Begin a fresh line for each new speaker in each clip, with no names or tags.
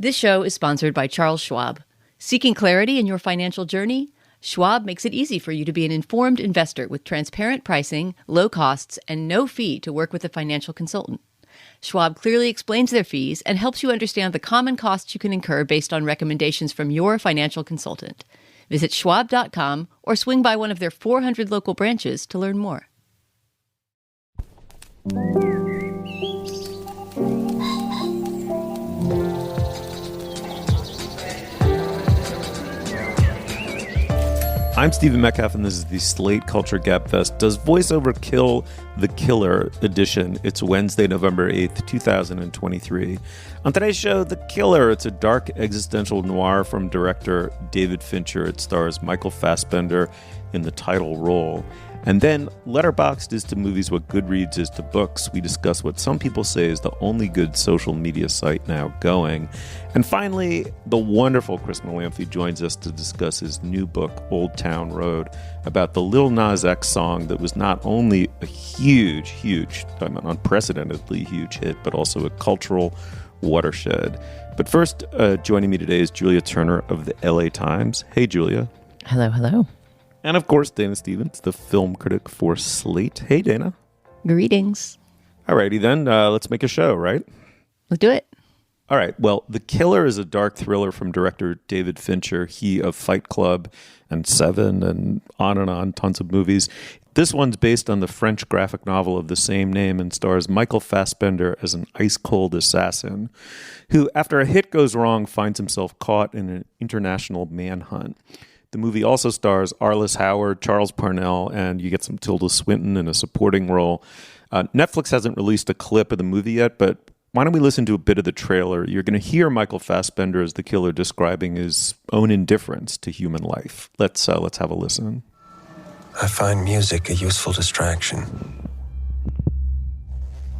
This show is sponsored by Charles Schwab. Seeking clarity in your financial journey? Schwab makes it easy for you to be an informed investor with transparent pricing, low costs, and no fee to work with a financial consultant. Schwab clearly explains their fees and helps you understand the common costs you can incur based on recommendations from your financial consultant. Visit schwab.com or swing by one of their 400 local branches to learn more.
I'm Stephen Metcalf, and this is the Slate Culture Gabfest. Does voiceover kill the killer edition? It's Wednesday, November 8th, 2023. On today's show, The Killer. It's a dark existential noir from director David Fincher. It stars Michael Fassbender in the title role. And then Letterboxd is to movies what Goodreads is to books. We discuss what some people say is the only good social media site now going. And finally, the wonderful Chris Malamphy joins us to discuss his new book, Old Town Road, about the Lil Nas X song that was not only a huge, unprecedentedly huge hit, but also a cultural watershed. But first, joining me today is Julia Turner of the LA Times. Hey, Julia.
Hello, hello.
And of course, Dana Stevens, the film critic for Slate. Hey, Dana.
Greetings.
All righty then, let's make a show, right?
Let's do it.
All right. Well, The Killer is a dark thriller from director David Fincher, he of Fight Club and Seven and on, tons of movies. This one's based on the French graphic novel of the same name and stars Michael Fassbender as an ice-cold assassin who, after a hit goes wrong, finds himself caught in an international manhunt. The movie also stars Arliss Howard, Charles Parnell, and you get some Tilda Swinton in a supporting role. Netflix hasn't released a clip of the movie yet, but why don't we listen to a bit of the trailer? You're going to hear Michael Fassbender as the killer describing his own indifference to human life. Let's have a listen.
I find music a useful distraction.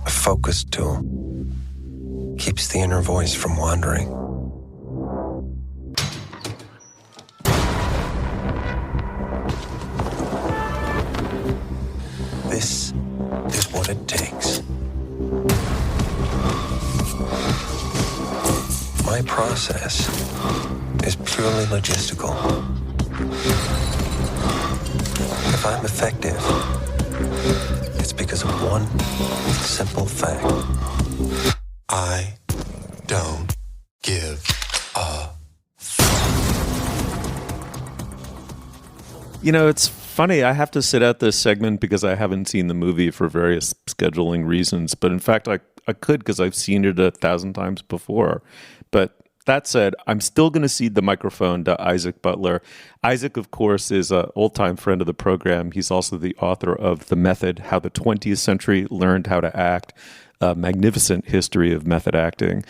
A focus tool. Keeps the inner voice from wandering. This is what it takes. My process is purely logistical. If I'm effective, it's because of one simple fact. I don't give a
You know, it's funny. I have to sit out this segment because I haven't seen the movie for various scheduling reasons. But in fact, I could because I've seen it 1,000 times before. But that said, I'm still going to cede the microphone to Isaac Butler. Isaac, of course, is an old-time friend of the program. He's also the author of The Method, How the 20th Century Learned How to Act, a magnificent history of method acting.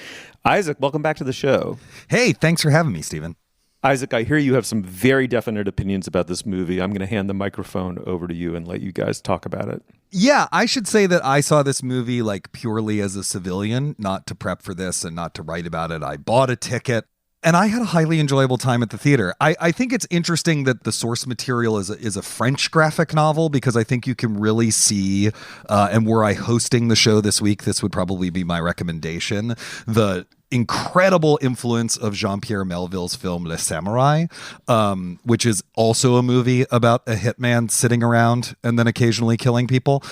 Isaac, welcome back to the show.
Hey, thanks for having me, Stephen.
Isaac, I hear you have some very definite opinions about this movie. I'm going to hand the microphone over to you and let you guys talk about it.
Yeah, I should say that I saw this movie like purely as a civilian, not to prep for this and not to write about it. I bought a ticket and I had a highly enjoyable time at the theater. I think it's interesting that the source material is a French graphic novel because I think you can really see, and were I hosting the show this week, this would probably be my recommendation, the incredible influence of Jean-Pierre Melville's film Le Samurai, which is also a movie about a hitman sitting around and then occasionally killing people.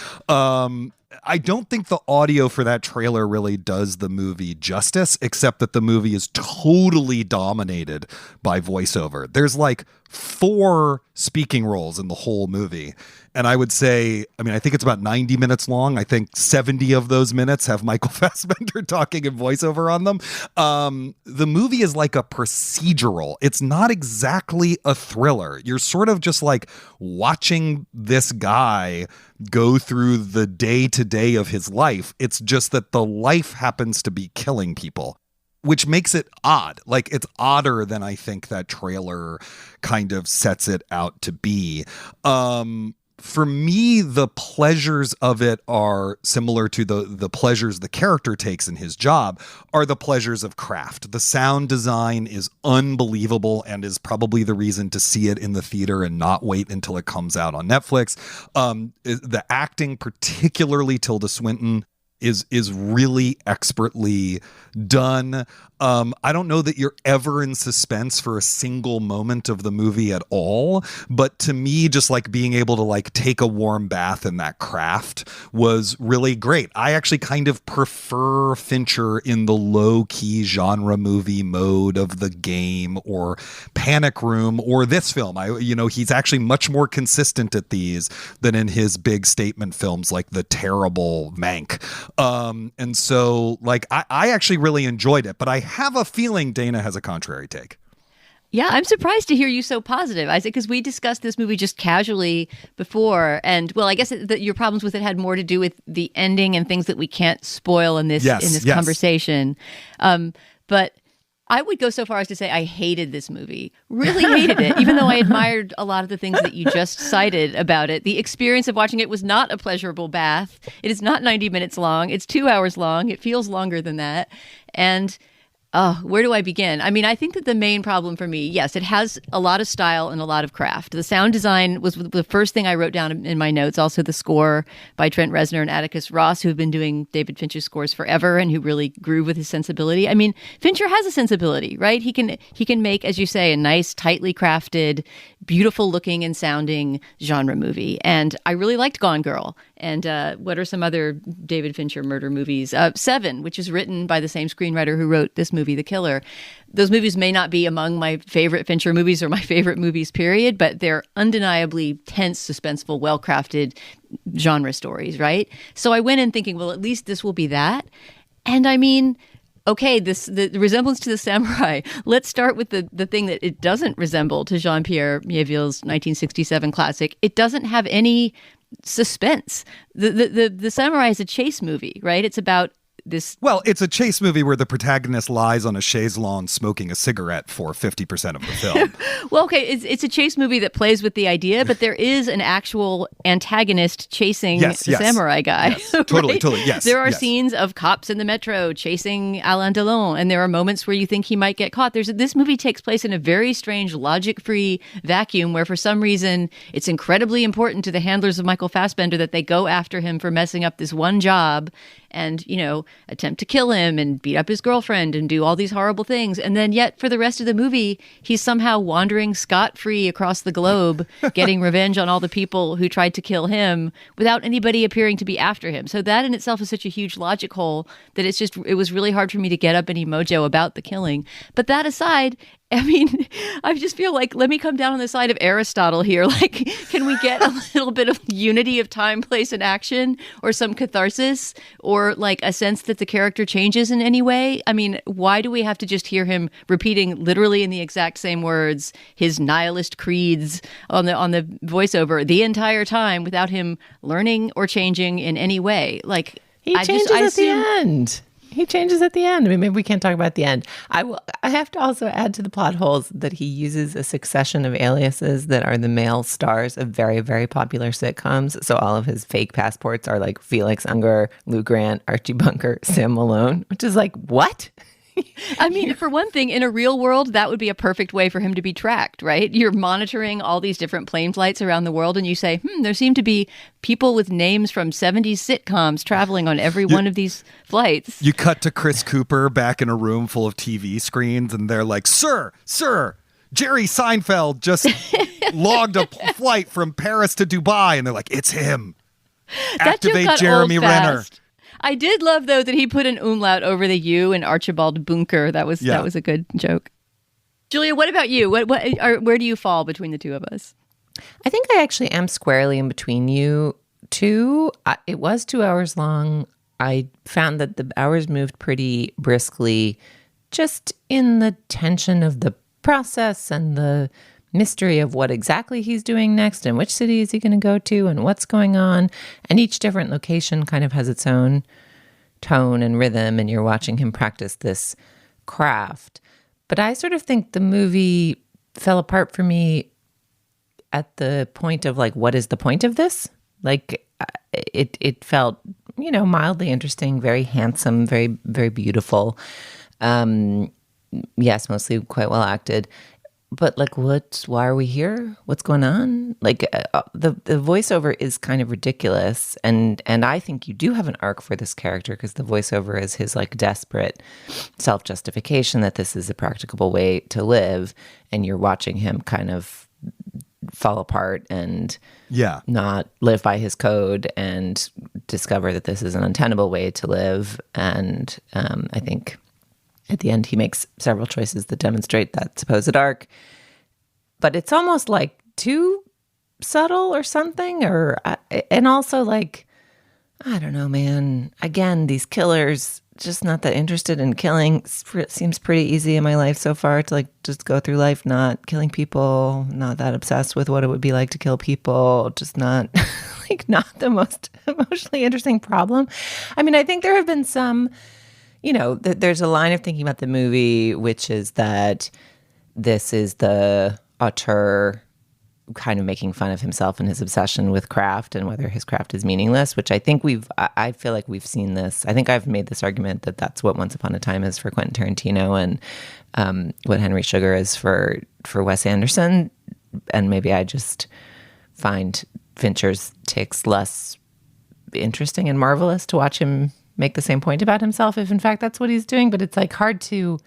I don't think the audio for that trailer really does the movie justice, except that the movie is totally dominated by voiceover. There's like 4 speaking roles in the whole movie. And I would say, I think it's about 90 minutes long. I think 70 of those minutes have Michael Fassbender talking in voiceover on them. The movie is like a procedural. It's not exactly a thriller. You're sort of just like watching this guy go through the day-to-day of his life. It's just that the life happens to be killing people, which makes it odd. Like, it's odder than I think that trailer kind of sets it out to be. For me, the pleasures of it are similar to the pleasures the character takes in his job, are the pleasures of craft. The sound design is unbelievable and is probably the reason to see it in the theater and not wait until it comes out on Netflix. The acting, particularly Tilda Swinton, is really expertly done. I don't know that you're ever in suspense for a single moment of the movie at all, but to me, just like being able to like take a warm bath in that craft was really great. I actually kind of prefer Fincher in the low-key genre movie mode of The Game or Panic Room or this film. He's actually much more consistent at these than in his big statement films like the terrible Mank. And so like I actually really enjoyed it, but I have a feeling Dana has a contrary take.
Yeah, I'm surprised to hear you so positive, Isaac, because we discussed this movie just casually before. And, well, I guess your problems with it had more to do with the ending and things that we can't spoil in this conversation. But I would go so far as to say I hated this movie, really hated it, even though I admired a lot of the things that you just cited about it. The experience of watching it was not a pleasurable bath. It is not 90 minutes long. It's 2 hours long. It feels longer than that. And where do I begin? I mean, I think that the main problem for me, yes, it has a lot of style and a lot of craft. The sound design was the first thing I wrote down in my notes. Also, the score by Trent Reznor and Atticus Ross, who have been doing David Fincher's scores forever and who really grew with his sensibility. I mean, Fincher has a sensibility, right? He can make, as you say, a nice, tightly crafted, beautiful looking and sounding genre movie. And I really liked Gone Girl. And what are some other David Fincher murder movies? Seven, which is written by the same screenwriter who wrote this movie, The Killer. Those movies may not be among my favorite Fincher movies or my favorite movies, period, but they're undeniably tense, suspenseful, well-crafted genre stories, right? So I went in thinking, well, at least this will be that. And I mean, okay, the resemblance to The Samurai. Let's start with the thing that it doesn't resemble to Jean-Pierre Méville's 1967 classic. It doesn't have any suspense. The Samurai is a chase movie, right? It's about this.
Well, it's a chase movie where the protagonist lies on a chaise lounge smoking a cigarette for 50% of the film.
Well, okay, it's a chase movie that plays with the idea, but there is an actual antagonist chasing the samurai guy.
Yes, totally, totally, yes.
There are scenes of cops in the metro chasing Alain Delon, and there are moments where you think he might get caught. This movie takes place in a very strange, logic-free vacuum where for some reason it's incredibly important to the handlers of Michael Fassbender that they go after him for messing up this one job and, attempt to kill him and beat up his girlfriend and do all these horrible things. And then yet for the rest of the movie, he's somehow wandering scot-free across the globe, getting revenge on all the people who tried to kill him without anybody appearing to be after him. So that in itself is such a huge logic hole that it was really hard for me to get up any mojo about the killing. But that aside, I mean, I just feel like, let me come down on the side of Aristotle here. Like, can we get a little bit of unity of time, place, and action, or some catharsis, or like a sense that the character changes in any way? I mean, why do we have to just hear him repeating literally in the exact same words his nihilist creeds on the voiceover the entire time without him learning or changing in any way? Like,
he changes at the end. He changes at the end. I mean, maybe we can't talk about the end. I have to also add to the plot holes that he uses a succession of aliases that are the male stars of very, very popular sitcoms. So all of his fake passports are like Felix Unger, Lou Grant, Archie Bunker, Sam Malone, which is like, what?
I mean, for one thing, in a real world, that would be a perfect way for him to be tracked, right? You're monitoring all these different plane flights around the world and you say, there seem to be people with names from 70s sitcoms traveling on every one of these flights.
You cut to Chris Cooper back in a room full of TV screens and they're like, Sir, Jerry Seinfeld just logged a flight from Paris to Dubai. And they're like, it's him. Activate Jeremy Renner.
I did love, though, that he put an umlaut over the U in Archibald Bunker. That was a good joke. Julia, what about you? Where do you fall between the two of us?
I think I actually am squarely in between you two. It was 2 hours long. I found that the hours moved pretty briskly, just in the tension of the process and the mystery of what exactly he's doing next and which city is he going to go to and what's going on. And each different location kind of has its own tone and rhythm, and you're watching him practice this craft. But I sort of think the movie fell apart for me at the point of like, what is the point of this? Like, it felt, mildly interesting, very handsome, very, very beautiful. Yes, mostly quite well acted. but like, why are we here? What's going on? Like the voiceover is kind of ridiculous. And I think you do have an arc for this character because the voiceover is his like desperate self-justification that this is a practicable way to live. And you're watching him kind of fall apart and not live by his code and discover that this is an untenable way to live. And I think at the end, he makes several choices that demonstrate that supposed arc. But it's almost like too subtle or something. And also like, I don't know, man. Again, these killers, just not that interested in killing. It seems pretty easy in my life so far to like just go through life not killing people, not that obsessed with what it would be like to kill people, just not like not the most emotionally interesting problem. I mean, I think there have been some... there's a line of thinking about the movie, which is that this is the auteur kind of making fun of himself and his obsession with craft and whether his craft is meaningless, which I think I feel like we've seen this. I think I've made this argument that that's what Once Upon a Time is for Quentin Tarantino and what Henry Sugar is for Wes Anderson. And maybe I just find Fincher's takes less interesting and marvelous to watch him make the same point about himself if in fact that's what he's doing. But it's like the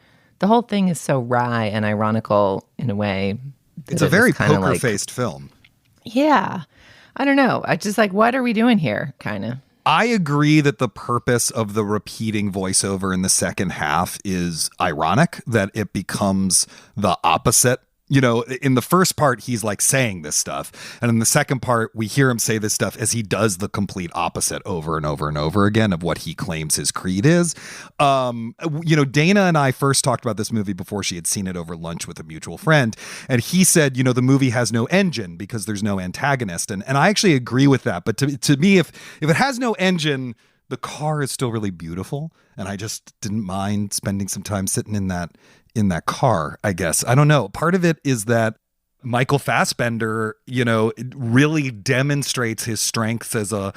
whole thing is so wry and ironical in a way.
It's a very poker-faced film.
Yeah. I don't know. I just like, what are we doing here? Kind of.
I agree that the purpose of the repeating voiceover in the second half is ironic, that it becomes the opposite. In the first part, he's like saying this stuff. And in the second part, we hear him say this stuff as he does the complete opposite over and over and over again of what he claims his creed is. Dana and I first talked about this movie before she had seen it over lunch with a mutual friend. And he said, the movie has no engine because there's no antagonist. And I actually agree with that. But to me, if it has no engine, the car is still really beautiful. And I just didn't mind spending some time sitting in that car, I guess. I don't know. Part of it is that Michael Fassbender, really demonstrates his strengths as a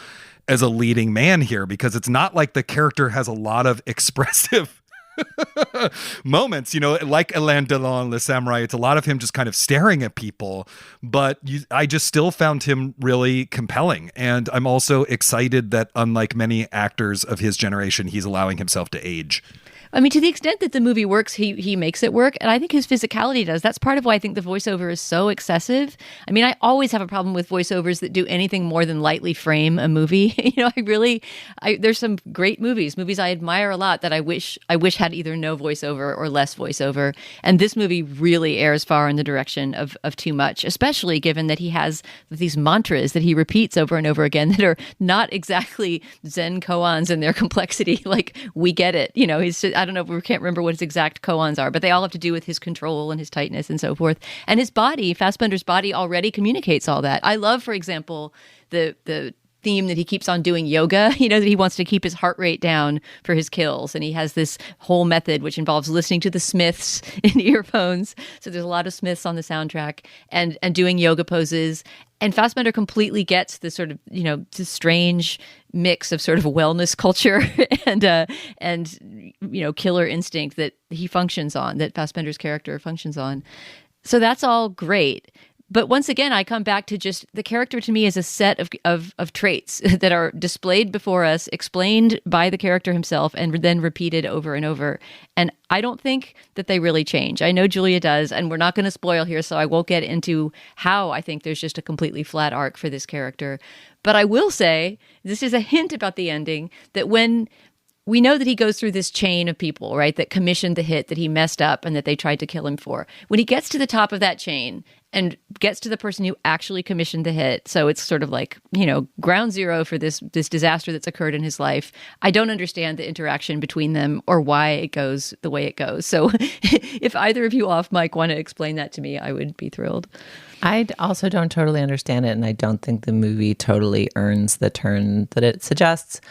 leading man here, because it's not like the character has a lot of expressive moments, like Alain Delon, Le Samurai. It's a lot of him just kind of staring at people, but I just still found him really compelling. And I'm also excited that unlike many actors of his generation, he's allowing himself to age.
I mean, to the extent that the movie works, he makes it work. And I think his physicality does. That's part of why I think the voiceover is so excessive. I mean, I always have a problem with voiceovers that do anything more than lightly frame a movie. There's some great movies I admire a lot that I wish had either no voiceover or less voiceover. And this movie really errs far in the direction of too much, especially given that he has these mantras that he repeats over and over again that are not exactly Zen koans in their complexity. Like, we get it. He's just, I don't know, we can't remember what his exact koans are, but they all have to do with his control and his tightness and so forth. And his body, Fassbender's body, already communicates all that. I love, for example, the theme that he keeps on doing yoga, that he wants to keep his heart rate down for his kills. And he has this whole method which involves listening to the Smiths in earphones. So there's a lot of Smiths on the soundtrack and doing yoga poses. And Fassbender completely gets this sort of, this strange mix of sort of wellness culture and killer instinct that he functions on, that Fassbender's character functions on. So that's all great. But once again, I come back to just the character to me is a set of traits that are displayed before us, explained by the character himself, and then repeated over and over. And I don't think that they really change. I know Julia does, and we're not going to spoil here, so I won't get into how I think there's just a completely flat arc for this character. But I will say, this is a hint about the ending, that when we know that he goes through this chain of people, right, that commissioned the hit that he messed up and that they tried to kill him for. When he gets to the top of that chain and gets to the person who actually commissioned the hit, so it's sort of like, ground zero for this disaster that's occurred in his life, I don't understand the interaction between them or why it goes the way it goes. So if either of you off mic want to explain that to me, I would be thrilled.
I also don't totally understand it, and I don't think the movie totally earns the turn that it suggests.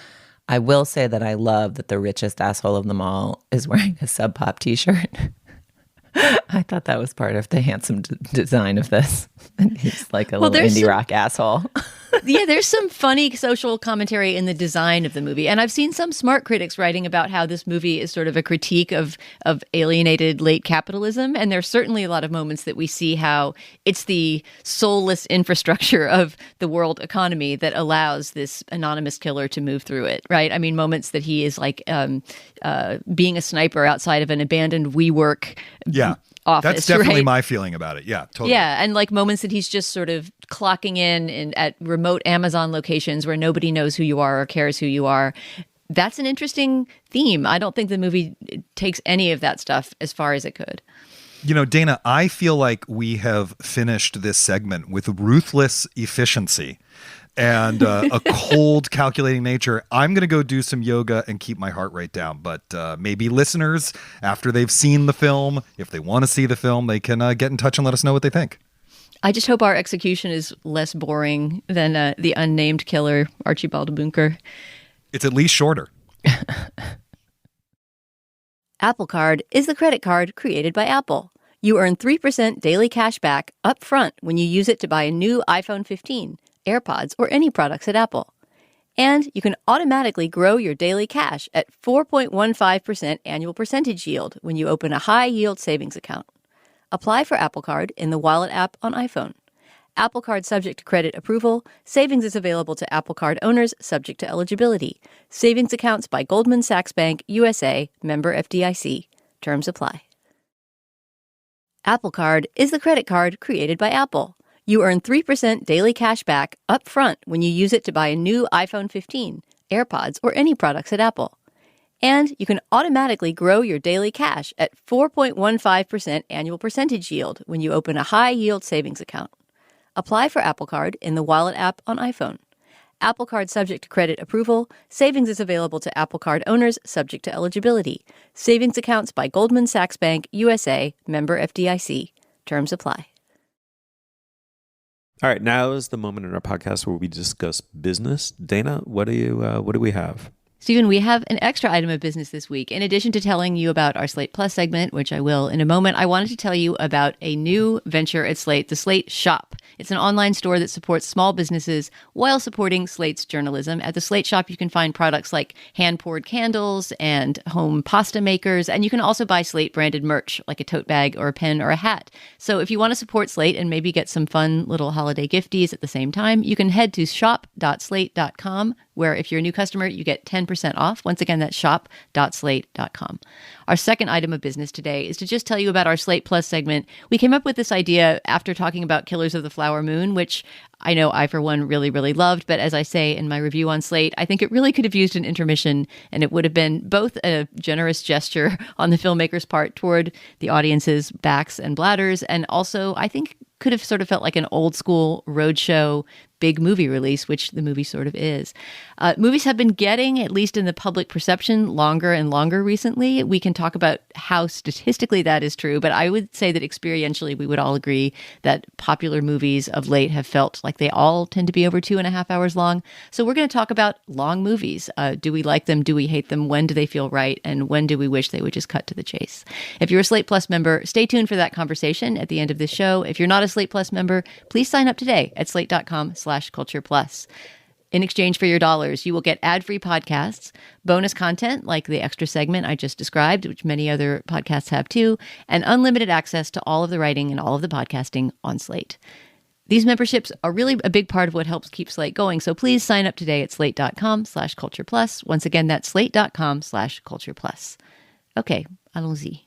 I will say that I love that the richest asshole of them all is wearing a Sub Pop t-shirt. I thought that was part of the handsome design of this. And he's like a little indie rock asshole.
Yeah, there's some funny social commentary in the design of the movie. And I've seen some smart critics writing about how this movie is sort of a critique of alienated late capitalism. And there's certainly a lot of moments that we see how it's the soulless infrastructure of the world economy that allows this anonymous killer to move through it, right? I mean, moments that he is like being a sniper outside of an abandoned WeWork office.
That's definitely
right?
my feeling about it. Yeah, totally.
Yeah, and like moments that he's just sort of clocking in at remote Amazon locations where nobody knows who you are or cares who you are. That's an interesting theme. I don't think the movie takes any of that stuff as far as it could.
You know, Dana, I feel like we have finished this segment with ruthless efficiency and a cold, calculating nature. I'm going to go do some yoga and keep my heart rate down. But maybe listeners, after they've seen the film, if they want to see the film, they can get in touch and let us know what they think.
I just hope our execution is less boring than the unnamed killer, Archibald Bunker.
It's at least shorter.
Apple Card is the credit card created by Apple. You earn 3% daily cash back up front when you use it to buy a new iPhone 15, AirPods, or any products at Apple. And you can automatically grow your daily cash at 4.15% annual percentage yield when you open a high-yield savings account. Apply for Apple Card in the Wallet app on iPhone. Apple Card subject to credit approval. Savings is available to Apple Card owners subject to eligibility. Savings accounts by Goldman Sachs Bank, USA, member FDIC. Terms apply. Apple Card is the credit card created by Apple. You earn 3% daily cash back up front when you use it to buy a new iPhone 15, AirPods, or any products at Apple. And you can automatically grow your daily cash at 4.15% annual percentage yield when you open a high-yield savings account. Apply for Apple Card in the Wallet app on iPhone. Apple Card subject to credit approval. Savings is available to Apple Card owners subject to eligibility. Savings accounts by Goldman Sachs Bank, USA, member FDIC. Terms apply.
All right, now is the moment in our podcast where we discuss business. Dana, what do we have?
Stephen, we have an extra item of business this week. In addition to telling you about our Slate Plus segment, which I will in a moment, I wanted to tell you about a new venture at Slate, the Slate Shop. It's an online store that supports small businesses while supporting Slate's journalism. At the Slate Shop, you can find products like hand-poured candles and home pasta makers, and you can also buy Slate-branded merch, like a tote bag or a pen or a hat. So if you want to support Slate and maybe get some fun little holiday gifties at the same time, you can head to shop.slate.com, where if you're a new customer, you get 10% off. Once again, that's shop.slate.com. Our second item of business today is to just tell you about our Slate Plus segment. We came up with this idea after talking about Killers of the Flower Moon, which I know I, for one, really, really loved. But as I say in my review on Slate, I think it really could have used an intermission, and it would have been both a generous gesture on the filmmaker's part toward the audience's backs and bladders, and also, I think, could have sort of felt like an old school roadshow big movie release, which the movie sort of is. Movies have been getting, at least in the public perception, longer and longer recently. We can talk about how statistically that is true, but I would say that experientially we would all agree that popular movies of late have felt like they all tend to be over 2.5 hours long. So we're going to talk about long movies. Do we like them? Do we hate them? When do they feel right? And when do we wish they would just cut to the chase? If you're a Slate Plus member, stay tuned for that conversation at the end of this show. If you're not a Slate Plus member, please sign up today at slate.com/culture plus. In exchange for your dollars, you will get ad-free podcasts, bonus content like the extra segment I just described, which many other podcasts have too, and unlimited access to all of the writing and all of the podcasting on Slate. These memberships are really a big part of what helps keep Slate going, so please sign up today at slate.com/culture plus. Once again, that's slate.com/culture plus. Okay, allons-y.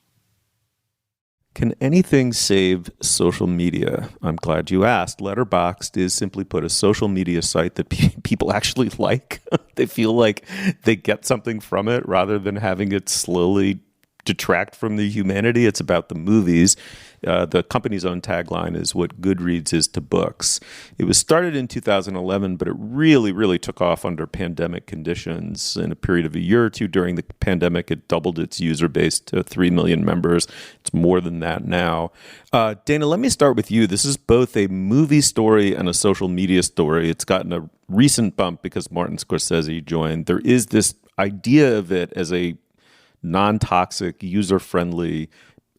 Can anything save social media? I'm glad you asked. Letterboxd is, simply put, a social media site that people actually like. They feel like they get something from it rather than having it slowly detract from the humanity. It's about the movies. The company's own tagline is what Goodreads is to books. It was started in 2011, but it really, really took off under pandemic conditions. In a period of a year or two during the pandemic, it doubled its user base to 3 million members. It's more than that now. Dana, let me start with you. This is both a movie story and a social media story. It's gotten a recent bump because Martin Scorsese joined. There is this idea of it as a non-toxic, user-friendly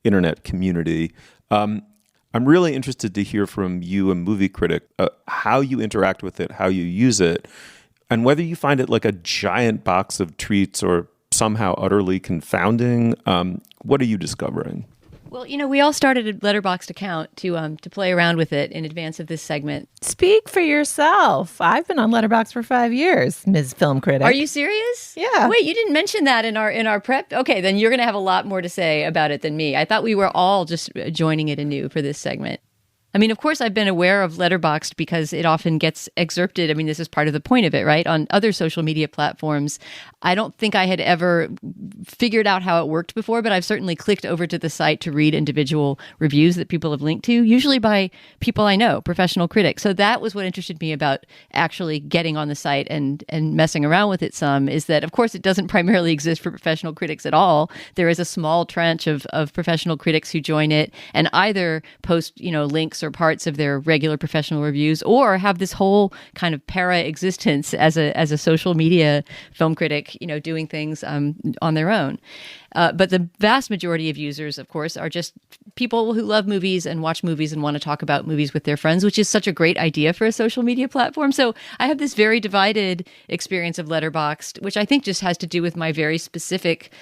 internet community. I'm really interested to hear from you, a movie critic, how you interact with it, how you use it, and whether you find it like a giant box of treats or somehow utterly confounding. What are you discovering?
Well, we all started a Letterboxd account to play around with it in advance of this segment.
Speak for yourself. I've been on Letterboxd for 5 years, Ms. Film Critic.
Are you serious?
Yeah.
Wait, you didn't mention that in our prep? Okay, then you're going to have a lot more to say about it than me. I thought we were all just joining it anew for this segment. I mean, of course, I've been aware of Letterboxd because it often gets excerpted. I mean, this is part of the point of it, right? On other social media platforms. I don't think I had ever figured out how it worked before, but I've certainly clicked over to the site to read individual reviews that people have linked to, usually by people I know, professional critics. So that was what interested me about actually getting on the site and messing around with it some, is that, of course, it doesn't primarily exist for professional critics at all. There is a small tranche of professional critics who join it and either post, links or parts of their regular professional reviews, or have this whole kind of para-existence as a social media film critic, doing things on their own. But the vast majority of users, of course, are just people who love movies and watch movies and want to talk about movies with their friends, which is such a great idea for a social media platform. So I have this very divided experience of Letterboxd, which I think just has to do with my very specific,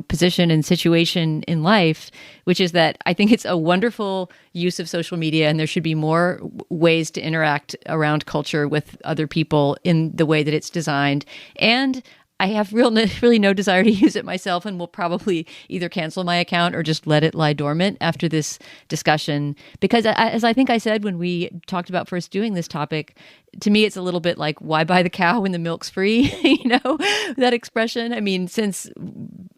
position and situation in life, which is that I think it's a wonderful use of social media, and there should be more ways to interact around culture with other people in the way that it's designed. And I have really no desire to use it myself, and will probably either cancel my account or just let it lie dormant after this discussion. Because as I think I said when we talked about first doing this topic, to me, it's a little bit like, why buy the cow when the milk's free? That expression. I mean, since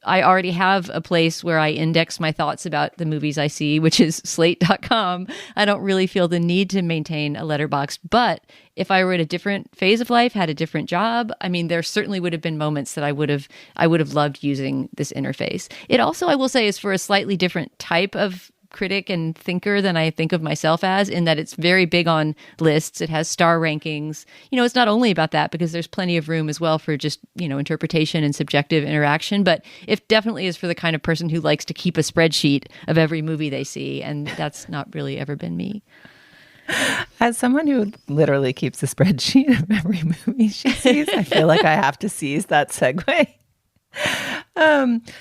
I already have a place where I index my thoughts about the movies I see, which is slate.com, I don't really feel the need to maintain a Letterboxd. But if I were at a different phase of life, had a different job, I mean, there certainly would have been moments that I would have loved using this interface. It also, I will say, is for a slightly different type of critic and thinker than I think of myself as, in that it's very big on lists. It has star rankings. It's not only about that, because there's plenty of room as well for just, interpretation and subjective interaction, but it definitely is for the kind of person who likes to keep a spreadsheet of every movie they see, and that's not really ever been me.
As someone who literally keeps a spreadsheet of every movie she sees, I feel like I have to seize that segue.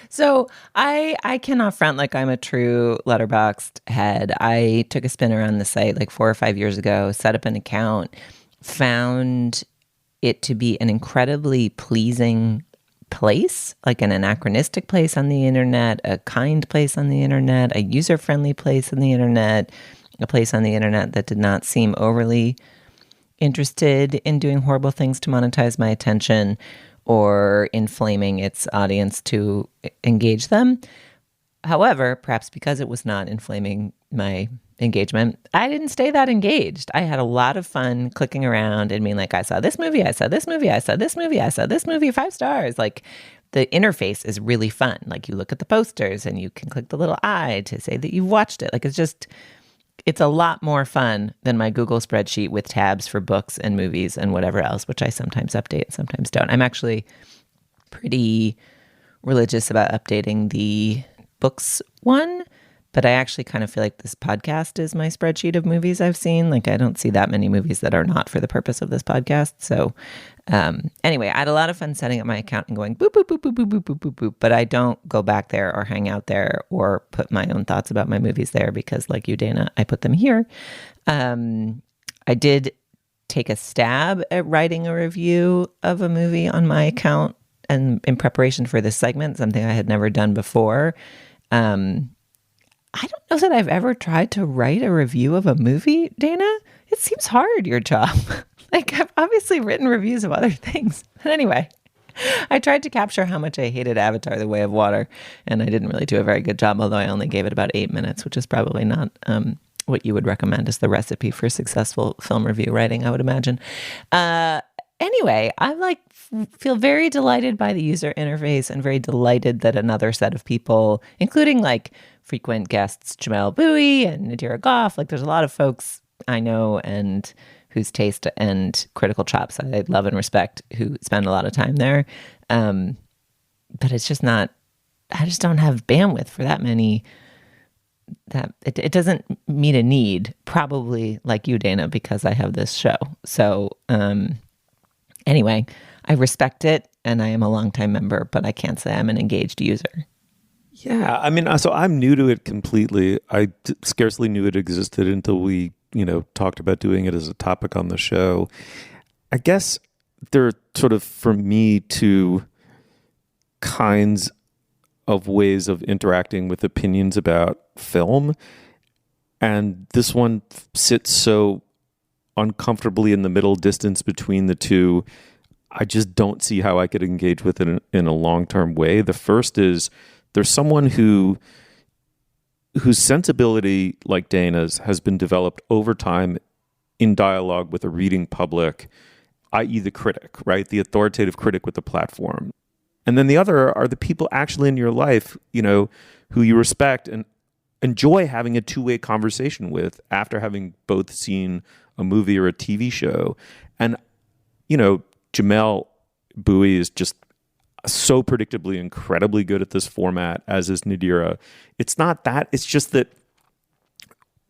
So I cannot front like I'm a true Letterboxd head. I took a spin around the site like 4 or 5 years ago, set up an account, found it to be an incredibly pleasing place, like an anachronistic place on the internet, a kind place on the internet, a user-friendly place on the internet, a place on the internet that did not seem overly interested in doing horrible things to monetize my attention or inflaming its audience to engage them. However, perhaps because it was not inflaming my engagement, I didn't stay that engaged. I had a lot of fun clicking around and being like, I saw this movie, I saw this movie, I saw this movie, I saw this movie, 5 stars. Like, the interface is really fun. Like, you look at the posters and you can click the little eye to say that you've watched it. Like, it's a lot more fun than my Google spreadsheet with tabs for books and movies and whatever else, which I sometimes update and sometimes don't. I'm actually pretty religious about updating the books one, but I actually kind of feel like this podcast is my spreadsheet of movies I've seen. Like, I don't see that many movies that are not for the purpose of this podcast. So anyway, I had a lot of fun setting up my account and going boop, boop, boop, boop, boop, boop, boop, boop, boop. But I don't go back there or hang out there or put my own thoughts about my movies there because, like you, Dana, I put them here. I did take a stab at writing a review of a movie on my account and in preparation for this segment, something I had never done before. I don't know that I've ever tried to write a review of a movie, Dana. It seems hard, your job. Like, I've obviously written reviews of other things. But anyway, I tried to capture how much I hated Avatar: The Way of Water, and I didn't really do a very good job, although I only gave it about 8 minutes, which is probably not what you would recommend as the recipe for successful film review writing, I would imagine. Anyway, I feel very delighted by the user interface and very delighted that another set of people, including frequent guests Jamel Bowie and Nadira Goff, there's a lot of folks I know and whose taste and critical chops I love and respect who spend a lot of time there. But it's just not, I just don't have bandwidth for that many it doesn't meet a need, probably like you, Dana, because I have this show. So anyway, I respect it, and I am a longtime member, but I can't say I'm an engaged user.
Yeah, I mean, so I'm new to it completely. I scarcely knew it existed until we, talked about doing it as a topic on the show. I guess there are sort of, for me, two kinds of ways of interacting with opinions about film. And this one sits so uncomfortably in the middle distance between the two. I just don't see how I could engage with it in a long-term way. The first is there's someone whose sensibility, like Dana's, has been developed over time in dialogue with a reading public, i.e. the critic, right? The authoritative critic with the platform. And then the other are the people actually in your life, who you respect and enjoy having a two-way conversation with after having both seen a movie or a TV show. And, Jamel Bowie is just so predictably incredibly good at this format, as is Nadira. It's not that. It's just that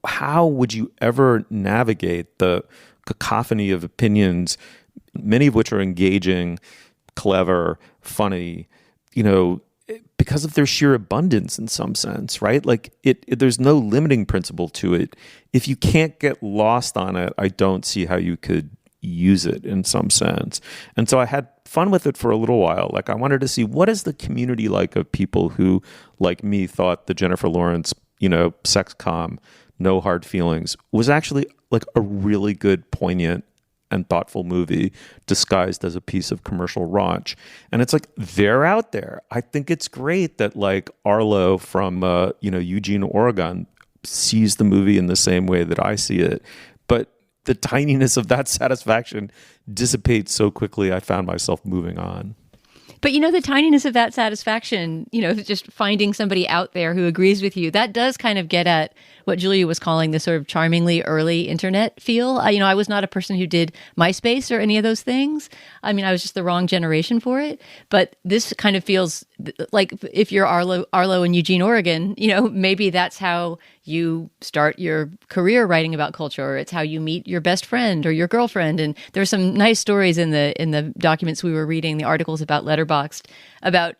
how would you ever navigate the cacophony of opinions, many of which are engaging, clever, funny, because of their sheer abundance in some sense, right? Like there's no limiting principle to it. If you can't get lost on it, I don't see how you could use it in some sense. And so I had fun with it for a little while. Like I wanted to see, what is the community like of people who, like me, thought the Jennifer Lawrence, sex comm, no hard feelings was actually like a really good, poignant and thoughtful movie disguised as a piece of commercial raunch. And it's like, they're out there. I think it's great that like Arlo from, Eugene, Oregon sees the movie in the same way that I see it. But the tininess of that satisfaction dissipates so quickly, I found myself moving on.
But the tininess of that satisfaction, just finding somebody out there who agrees with you, that does kind of get at what Julia was calling the sort of charmingly early internet feel. I was not a person who did MySpace or any of those things. I mean, I was just the wrong generation for it. But this kind of feels like if you're Arlo in Eugene, Oregon, maybe that's how you start your career writing about culture, or it's how you meet your best friend or your girlfriend. And there's some nice stories in the documents we were reading, the articles about Letterboxd, about,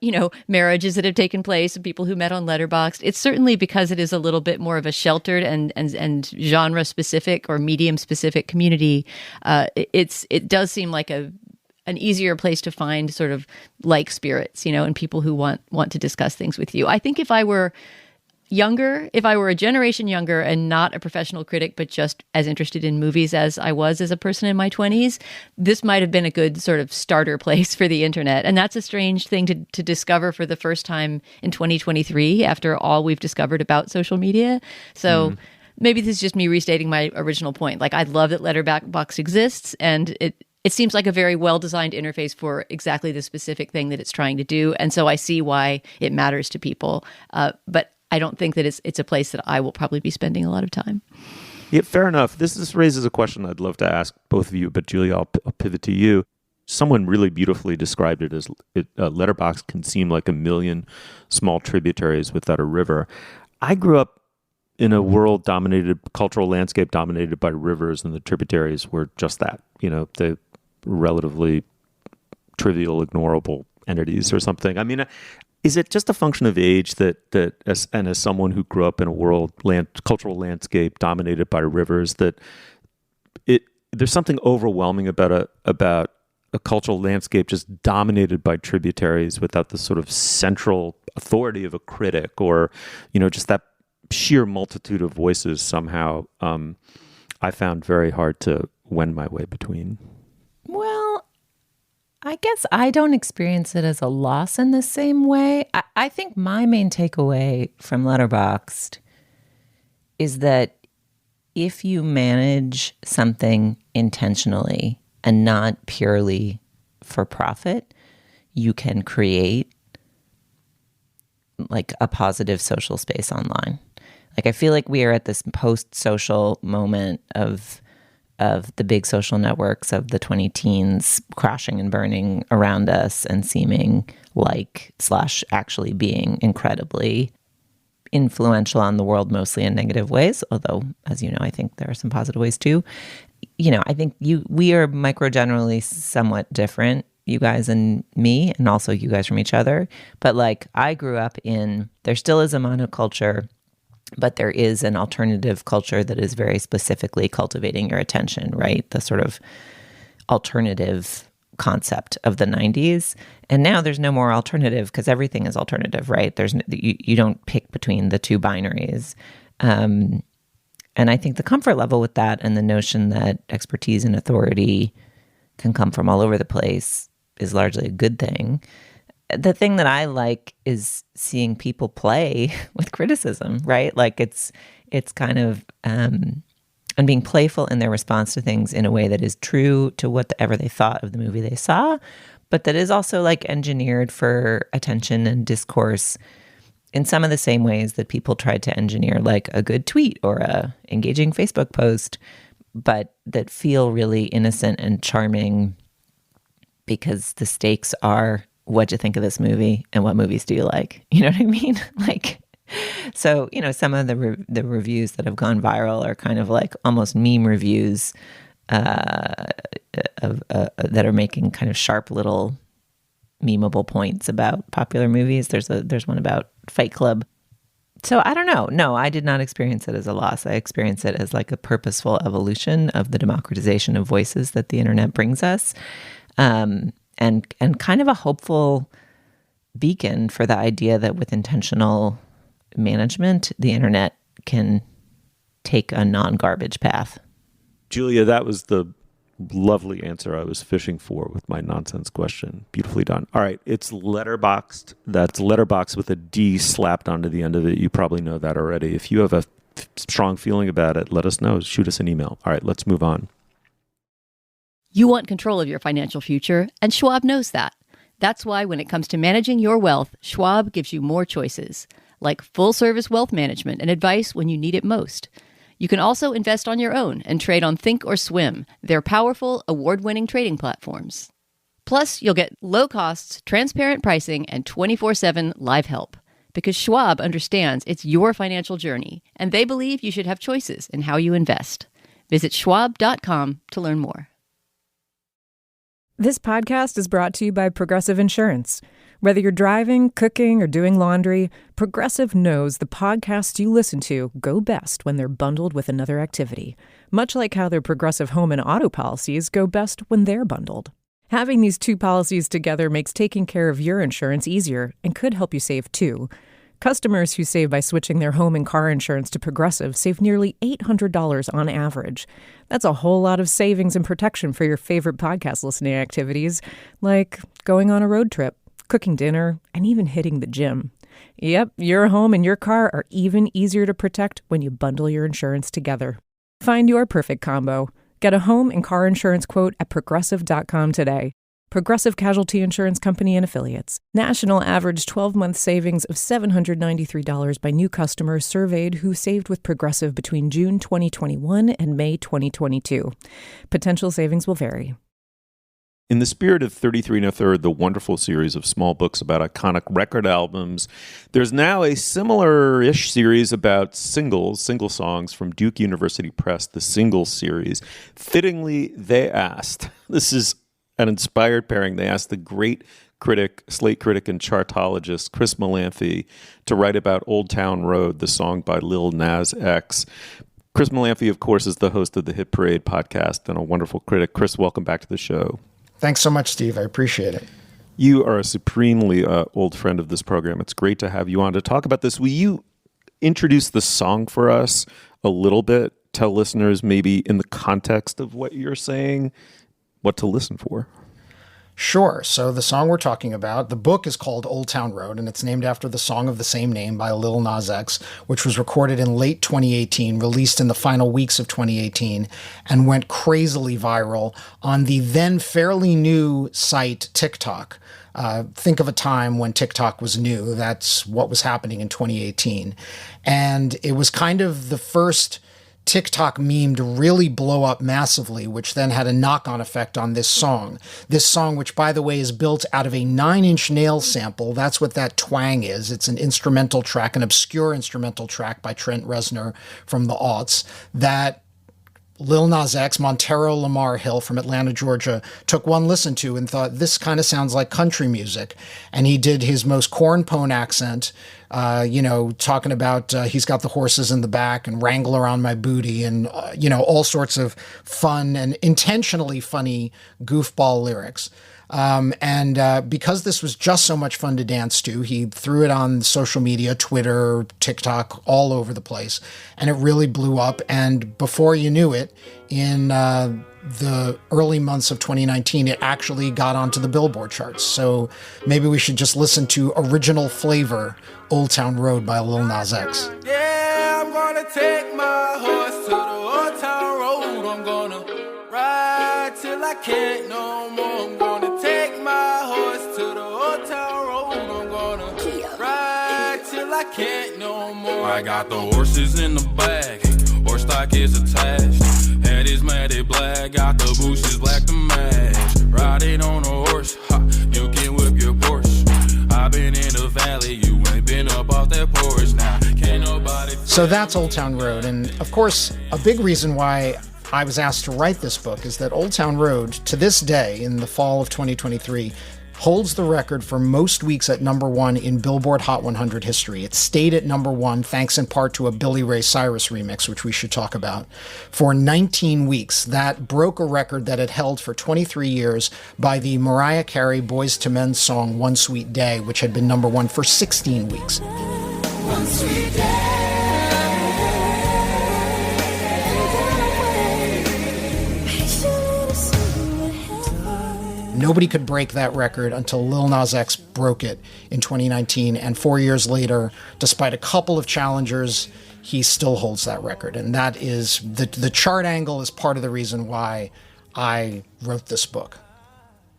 marriages that have taken place and people who met on Letterboxd. It's certainly because it is a little bit more of a sheltered and genre specific or medium specific community. It does seem like an easier place to find sort of like spirits, and people who want to discuss things with you. I think if I were younger, if I were a generation younger and not a professional critic, but just as interested in movies as I was as a person in my 20s, this might have been a good sort of starter place for the internet. And that's a strange thing to discover for the first time in 2023 after all we've discovered about social media. So maybe this is just me restating my original point. Like, I love that Letterboxd exists, and it seems like a very well-designed interface for exactly the specific thing that it's trying to do. And so I see why it matters to people. But I don't think that it's a place that I will probably be spending a lot of time.
Yeah, fair enough. This raises a question I'd love to ask both of you, but Julia, I'll pivot to you. Someone really beautifully described it as Letterboxd can seem like a million small tributaries without a river. I grew up in a cultural landscape dominated by rivers, and the tributaries were just that, the relatively trivial, ignorable entities or something. I mean, is it just a function of age that as someone who grew up in a cultural landscape dominated by rivers, that there's something overwhelming about a cultural landscape just dominated by tributaries without the sort of central authority of a critic, or just that sheer multitude of voices somehow I found very hard to wend my way between.
Well, I guess I don't experience it as a loss in the same way. I think my main takeaway from Letterboxd is that if you manage something intentionally and not purely for profit, you can create like a positive social space online. Like, I feel like we are at this post-social moment of the big social networks of the 20-teens crashing and burning around us and seeming like / actually being incredibly influential on the world, mostly in negative ways, although, as you know, I think there are some positive ways too. I think we are micro-generally somewhat different, you guys and me, and also you guys from each other. But like, I grew up there still is a monoculture, but there is an alternative culture that is very specifically cultivating your attention, right? The sort of alternative concept of the 90s. And now there's no more alternative because everything is alternative, right? You don't pick between the two binaries. And I think the comfort level with that and the notion that expertise and authority can come from all over the place is largely a good thing. The thing that I like is seeing people play with criticism, right? Like it's kind of, and being playful in their response to things in a way that is true to whatever they thought of the movie they saw, but that is also like engineered for attention and discourse in some of the same ways that people tried to engineer like a good tweet or a engaging Facebook post, but that feel really innocent and charming because the stakes are, what'd you think of this movie and what movies do you like? You know what I mean? So, some of the reviews that have gone viral are kind of like almost meme reviews that are making kind of sharp little memeable points about popular movies. There's one about Fight Club. So I don't know. No, I did not experience it as a loss. I experienced it as like a purposeful evolution of the democratization of voices that the internet brings us. And kind of a hopeful beacon for the idea that with intentional management, the internet can take a non-garbage path.
Julia, that was the lovely answer I was fishing for with my nonsense question. Beautifully done. All right, it's Letterboxd. That's Letterboxd with a D slapped onto the end of it. You probably know that already. If you have a strong feeling about it, let us know. Shoot us an email. All right, let's move on.
You want control of your financial future, and Schwab knows that. That's why when it comes to managing your wealth, Schwab gives you more choices, like full-service wealth management and advice when you need it most. You can also invest on your own and trade on Think or Swim, their powerful, award-winning trading platforms. Plus, you'll get low costs, transparent pricing, and 24/7 live help. Because Schwab understands it's your financial journey, and they believe you should have choices in how you invest. Visit schwab.com to learn more.
This podcast is brought to you by Progressive Insurance. Whether you're driving, cooking, or doing laundry, Progressive knows the podcasts you listen to go best when they're bundled with another activity, much like how their Progressive home and auto policies go best when they're bundled. Having these two policies together makes taking care of your insurance easier and could help you save too. Customers who save by switching their home and car insurance to Progressive save nearly $800 on average. That's a whole lot of savings and protection for your favorite podcast listening activities, like going on a road trip, cooking dinner, and even hitting the gym. Yep, your home and your car are even easier to protect when you bundle your insurance together. Find your perfect combo. Get a home and car insurance quote at Progressive.com today. Progressive Casualty Insurance Company and Affiliates. National average 12-month savings of $793 by new customers surveyed who saved with Progressive between June 2021 and May 2022. Potential savings will vary.
In the spirit of 33 1/3, the wonderful series of small books about iconic record albums, there's now a similar-ish series about single songs from Duke University Press, the Singles series. Fittingly, they asked, this is an inspired pairing, they asked the great critic, Slate critic and chartologist Chris Molanphy to write about Old Town Road, the song by Lil Nas X. Chris Molanphy, of course, is the host of the Hit Parade podcast and a wonderful critic. Chris, welcome back to the show.
Thanks so much, Steve. I appreciate it.
You are a supremely old friend of this program. It's great to have you on to talk about this. Will you introduce the song for us a little bit? Tell listeners maybe in the context of what you're saying, what to listen for.
Sure. So the song we're talking about, the book is called Old Town Road, and it's named after the song of the same name by Lil Nas X, which was recorded in late 2018, released in the final weeks of 2018, and went crazily viral on the then fairly new site TikTok. Think of a time when TikTok was new. That's what was happening in 2018. And it was kind of the first TikTok meme to really blow up massively, which then had a knock-on effect on this song. This song, which, by the way, is built out of a 9 Inch Nails sample. That's what that twang is. It's an instrumental track, an obscure instrumental track by Trent Reznor from the aughts that Lil Nas X, Montero Lamar Hill from Atlanta, Georgia, took one listen to and thought, this kind of sounds like country music. And he did his most corn pone accent, talking about he's got the horses in the back and Wrangler on my booty and, all sorts of fun and intentionally funny goofball lyrics. Because this was just so much fun to dance to, he threw it on social media, Twitter, TikTok, all over the place. And it really blew up. And before you knew it, in the early months of 2019, it actually got onto the Billboard charts. So maybe we should just listen to Original Flavor, Old Town Road by Lil Nas X.
Yeah, I'm gonna take my horse to the Old Town Road. I'm gonna ride till I can't no more. I'm gonna take my horse to the Old Town Road. I'm gonna ride till I can't no more. I got the horses in the bag, horse stock is attached. Head is matted black, got the bushes black to match. Riding on a horse, you can whip your Porsche. I've been in the valley, you ain't been up off that porch. Now can't nobody.
So that's Old Town Road, and of course, a big reason why I was asked to write this book is that Old Town Road, to this day, in the fall of 2023, holds the record for most weeks at number 1 in Billboard Hot 100 history. It stayed at number 1 thanks in part to a Billy Ray Cyrus remix, which we should talk about, for 19 weeks. That broke a record that had held for 23 years by the Mariah Carey Boyz II Men song One Sweet Day, which had been number 1 for 16 weeks.
One sweet day.
Nobody could break that record until Lil Nas X broke it in 2019. And 4 years later, despite a couple of challengers, he still holds that record. And that is the chart angle is part of the reason why I wrote this book.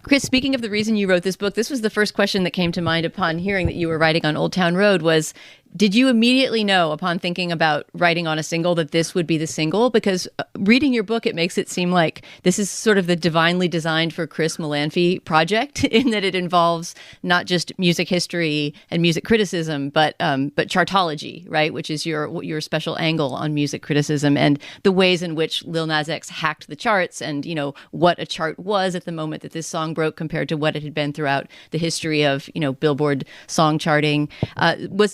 Chris, speaking of the reason you wrote this book, this was the first question that came to mind upon hearing that you were writing on Old Town Road was, did you immediately know upon thinking about writing on a single that this would be the single? Because reading your book, it makes it seem like this is sort of the divinely designed for Chris Melanphy project in that it involves not just music history and music criticism, but chartology, right? Which is your special angle on music criticism and the ways in which Lil Nas X hacked the charts and, what a chart was at the moment that this song broke compared to what it had been throughout the history of, Billboard song charting.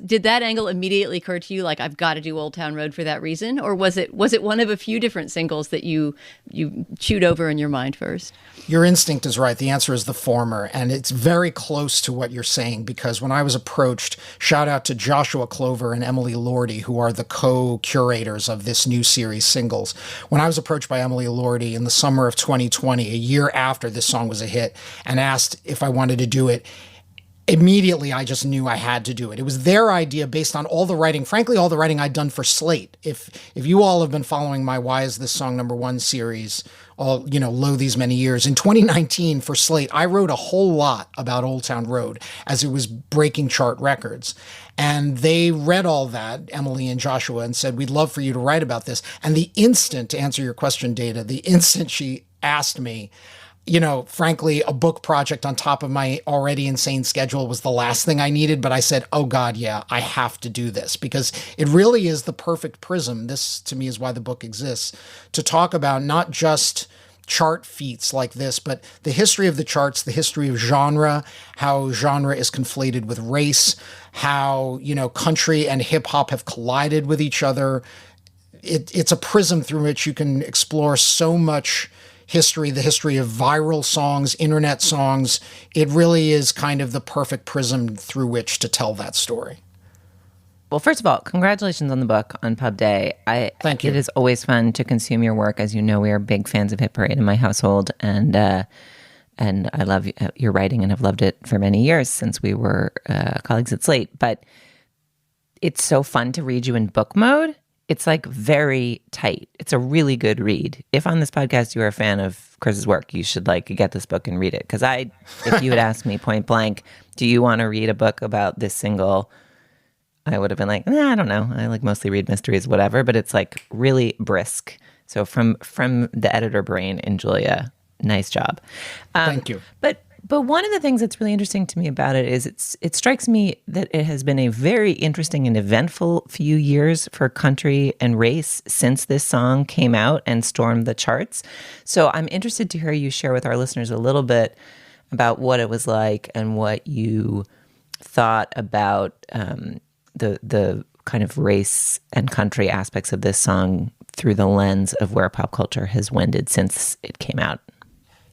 Did that angle immediately occur to you, like, I've got to do Old Town Road for that reason? Or was it one of a few different singles that you chewed over in your mind first?
Your instinct is right. The answer is the former. And it's very close to what you're saying, because when I was approached, shout out to Joshua Clover and Emily Lordy, who are the co-curators of this new series Singles. When I was approached by Emily Lordy in the summer of 2020, a year after this song was a hit, and asked if I wanted to do it, immediately, I just knew I had to do it. It was their idea based on all the writing, frankly, all the writing I'd done for Slate. If you all have been following my Why Is This Song Number One series, lo these many years, in 2019 for Slate, I wrote a whole lot about Old Town Road as it was breaking chart records. And they read all that, Emily and Joshua, and said, we'd love for you to write about this. And the instant, to answer your question, Data, the instant she asked me, frankly, a book project on top of my already insane schedule was the last thing I needed. But I said, oh, God, yeah, I have to do this, because it really is the perfect prism. This, to me, is why the book exists, to talk about not just chart feats like this, but the history of the charts, the history of genre, how genre is conflated with race, how, country and hip hop have collided with each other. It's a prism through which you can explore so much history, the history of viral songs, internet songs. It really is kind of the perfect prism through which to tell that story.
Well, first of all, congratulations on the book on Pub Day.
Thank you.
It is always fun to consume your work. As you know, we are big fans of Hit Parade in my household, and I love your writing and have loved it for many years since we were colleagues at Slate. But it's so fun to read you in book mode. It's like very tight. It's a really good read. If on this podcast you are a fan of Chris's work, you should get this book and read it. Because if you had asked me point blank, do you want to read a book about this single? I would have been like, I don't know. I like mostly read mysteries, whatever. But it's like really brisk. So from the editor brain in Julia, nice job.
Thank you.
But one of the things that's really interesting to me about it is it strikes me that it has been a very interesting and eventful few years for country and race since this song came out and stormed the charts. So I'm interested to hear you share with our listeners a little bit about what it was like and what you thought about the kind of race and country aspects of this song through the lens of where pop culture has wended since it came out.